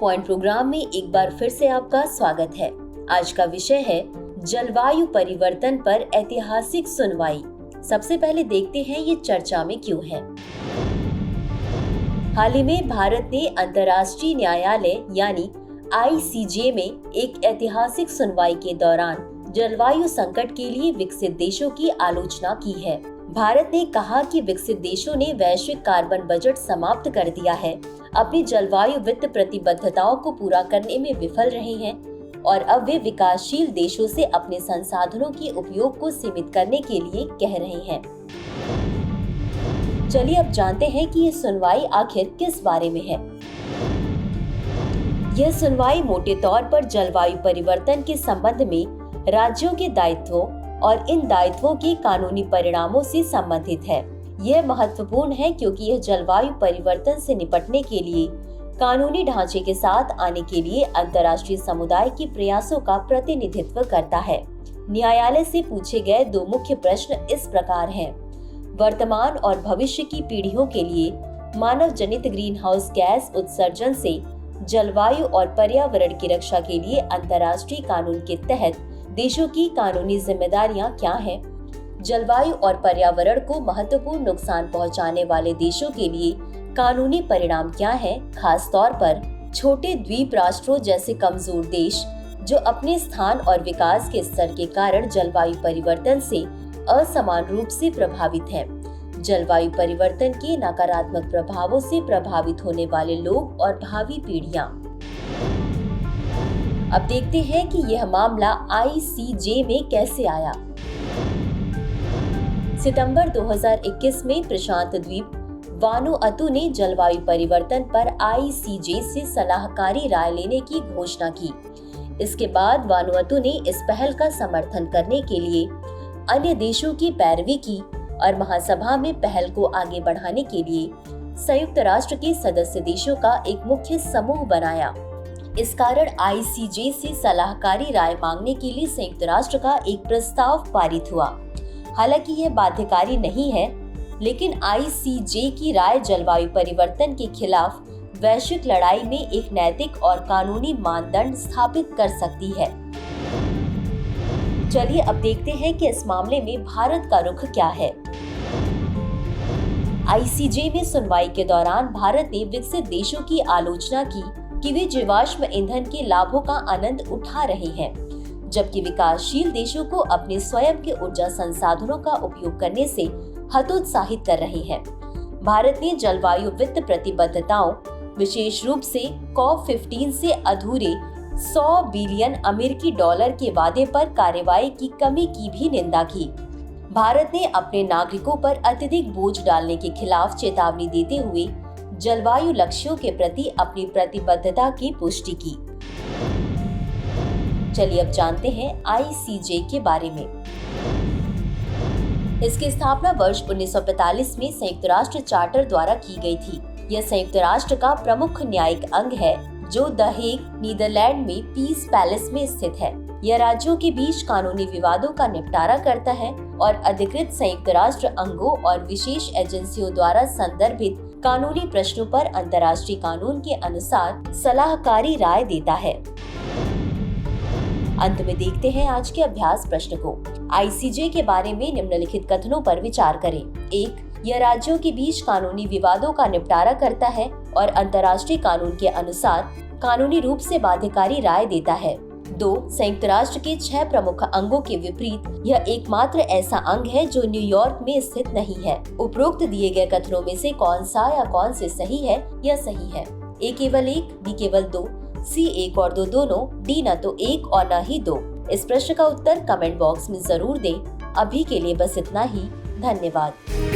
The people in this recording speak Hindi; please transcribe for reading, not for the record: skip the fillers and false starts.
पॉइंट प्रोग्राम में एक बार फिर से आपका स्वागत है। आज का विषय है जलवायु परिवर्तन पर ऐतिहासिक सुनवाई। सबसे पहले देखते हैं ये चर्चा में क्यों है। हाल ही में भारत ने अंतर्राष्ट्रीय न्यायालय यानी ICJ में एक ऐतिहासिक सुनवाई के दौरान जलवायु संकट के लिए विकसित देशों की आलोचना की है। भारत ने कहा कि विकसित देशों ने वैश्विक कार्बन बजट समाप्त कर दिया है, अपनी जलवायु वित्त प्रतिबद्धताओं को पूरा करने में विफल रहे हैं और अब वे विकासशील देशों से अपने संसाधनों के उपयोग को सीमित करने के लिए कह रहे हैं। चलिए अब जानते हैं कि ये सुनवाई आखिर किस बारे में है। यह सुनवाई मोटे तौर पर जलवायु परिवर्तन के संबंध में राज्यों के दायित्वों और इन दायित्वों के कानूनी परिणामों से संबंधित है। यह महत्वपूर्ण है क्योंकि यह जलवायु परिवर्तन से निपटने के लिए कानूनी ढांचे के साथ आने के लिए अंतर्राष्ट्रीय समुदाय के प्रयासों का प्रतिनिधित्व करता है। न्यायालय से पूछे गए दो मुख्य प्रश्न इस प्रकार हैं। वर्तमान और भविष्य की पीढ़ियों के लिए मानव जनित ग्रीन हाउस गैस उत्सर्जन से जलवायु और पर्यावरण की रक्षा के लिए अंतर्राष्ट्रीय कानून के तहत देशों की कानूनी जिम्मेदारियां क्या हैं? जलवायु और पर्यावरण को महत्वपूर्ण नुकसान पहुंचाने वाले देशों के लिए कानूनी परिणाम क्या हैं? खास तौर पर छोटे द्वीप राष्ट्रों जैसे कमजोर देश जो अपने स्थान और विकास के स्तर के कारण जलवायु परिवर्तन से असमान रूप से प्रभावित हैं। जलवायु परिवर्तन के नकारात्मक प्रभावों से प्रभावित होने वाले लोग और भावी पीढ़ियां। अब देखते हैं कि यह मामला ICJ में कैसे आया। सितंबर 2021 में प्रशांत द्वीप वानुअतु ने जलवायु परिवर्तन पर ICJ से सलाहकारी राय लेने की घोषणा की। इसके बाद वानुअतु ने इस पहल का समर्थन करने के लिए अन्य देशों की पैरवी की और महासभा में पहल को आगे बढ़ाने के लिए संयुक्त राष्ट्र के सदस्य देशों का एक मुख्य समूह बनाया। इस कारण ICJ से सलाहकारी राय मांगने के लिए संयुक्त राष्ट्र का एक प्रस्ताव पारित हुआ। हालांकि यह बाध्यकारी नहीं है, लेकिन ICJ की राय जलवायु परिवर्तन के खिलाफ वैश्विक लड़ाई में एक नैतिक और कानूनी मानदंड स्थापित कर सकती है। चलिए अब देखते हैं कि इस मामले में भारत का रुख क्या है। ICJ में सुनवाई के दौरान भारत ने विकसित देशों की आलोचना की कि वे जीवाश्म ईंधन के लाभों का आनंद उठा रहे हैं, जबकि विकासशील देशों को अपने स्वयं के ऊर्जा संसाधनों का उपयोग करने से हतोत्साहित कर रहे हैं। भारत ने जलवायु वित्त प्रतिबद्धताओं, विशेष रूप से COP15 से अधूरे 100 बिलियन अमेरिकी डॉलर के वादे पर कार्रवाई की कमी की भी निंदा की। भारत ने अपने नागरिकों पर अत्यधिक बोझ डालने के खिलाफ चेतावनी देते हुए जलवायु लक्ष्यों के प्रति अपनी प्रतिबद्धता की पुष्टि की। चलिए अब जानते हैं ICJ के बारे में। इसकी स्थापना वर्ष 1945 में संयुक्त राष्ट्र चार्टर द्वारा की गई थी। यह संयुक्त राष्ट्र का प्रमुख न्यायिक अंग है जो द हेग, नीदरलैंड में पीस पैलेस में स्थित है। यह राज्यों के बीच कानूनी विवादों का निपटारा करता है और अधिकृत संयुक्त राष्ट्र अंगों और विशेष एजेंसियों द्वारा संदर्भित कानूनी प्रश्नों पर अंतर्राष्ट्रीय कानून के अनुसार सलाहकारी राय देता है। अंत में देखते हैं आज के अभ्यास प्रश्न को। ICJ के बारे में निम्नलिखित कथनों पर विचार करें। 1. यह राज्यों के बीच कानूनी विवादों का निपटारा करता है और अंतर्राष्ट्रीय कानून के अनुसार कानूनी रूप से बाध्यकारी राय देता है। 2. संयुक्त राष्ट्र के 6 प्रमुख अंगों के विपरीत यह एकमात्र ऐसा अंग है जो न्यूयॉर्क में स्थित नहीं है। उपरोक्त दिए गए कथनों में से कौन सा या कौन से सही है या सही है? A केवल 1, B केवल 2, C 1 और 2 दोनों, D न तो 1 और न ही 2। इस प्रश्न का उत्तर कमेंट बॉक्स में जरूर दें। अभी के लिए बस इतना ही। धन्यवाद।